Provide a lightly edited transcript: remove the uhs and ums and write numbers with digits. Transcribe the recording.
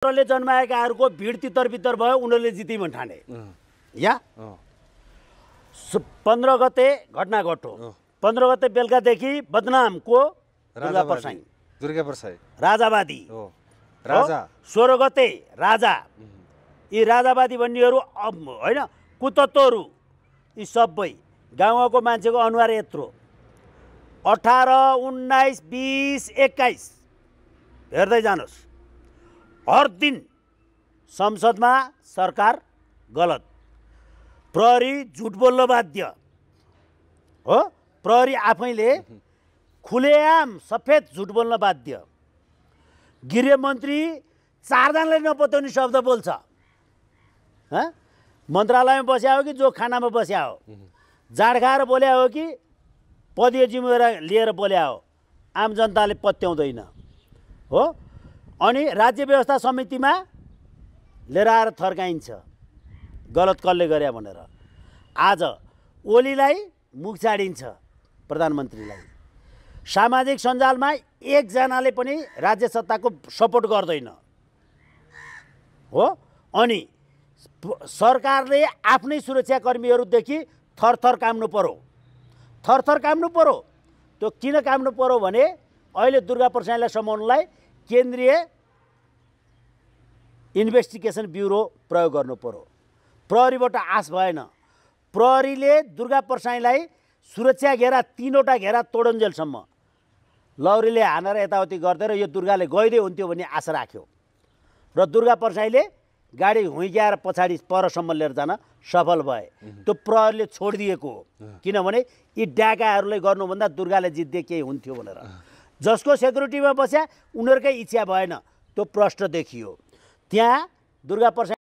ले जन्माएकाहरूको भिड तितर भयो, उनीहरूले जितिम ठाने। या 15 गते घटना घट्यो। 15 गते बेलुकादेखि बदनामको दुर्गा परसाई राजावादी राजा। 16 गते राजा, यी राजावादी भन्नेहरू होइन कुतत्वहरू, यी सबै गाउँको मान्छेको अनुहार यत्रो। 18, 19, 20, 21 हेर्दै जानुहोस्। हर दिन संसदमा सरकार गलत, प्रहरी झुट बोल्न बाध्य हो, प्रहरी आफैले खुलेआम सफेद झुट बोल्न बाध्य। गृहमन्त्री 4 जनाले नपत्याउने शब्द बोल्छ। मन्त्रालयमा बस्या हो कि जो खानामा बस्या हो, जाँड खाएर बोल्या हो कि पदीय जिम्मेवारी लिएर बोल्या हो, आम जनताले पत्याउँदैन हो। अनि राज्य व्यवस्था समितिमा लिएर आएर थर्काइन्छ गलत कसले गरे भनेर। आज ओलीलाई मुख छाडिन्छ, प्रधानमन्त्रीलाई। सामाजिक सञ्जालमा एकजनाले पनि राज्य सत्ताको सपोर्ट गर्दैन हो। अनि सरकारले आफ्नै सुरक्षाकर्मीहरूदेखि थरथर काम्नु पर्यो, थरथर काम्नु पर्यो। त्यो किन काम्नु पर्यो भने अहिले दुर्गा परसाईलाई समाउनलाई केन्द्रीय इन्भेस्टिगेसन ब्युरो प्रयोग गर्नु पर्यो। प्रहरीबाट आश भएन। प्रहरीले दुर्गा परसाईलाई सुरक्षा घेरा 3वटा घेरा तोडन्जेलसम्म लौरीले हानेर यताउति गर्दै र यो दुर्गाले गइदिए हुन्थ्यो भन्ने आशा राख्यो र दुर्गा परसाईले गाडी हुइक्याएर पछाडि परसम्म लिएर जान सफल भए। त्यो प्रहरीले छोडिदिएको हो, किनभने यी डाकाहरूले गर्नुभन्दा दुर्गाले जित्दिए केही हुन्थ्यो भनेर। जसको सेक्युरिटीमा बस्या उनीहरूकै इच्छा भएन, त्यो प्रश्न देखियो। त्यहाँ दुर्गा परसाई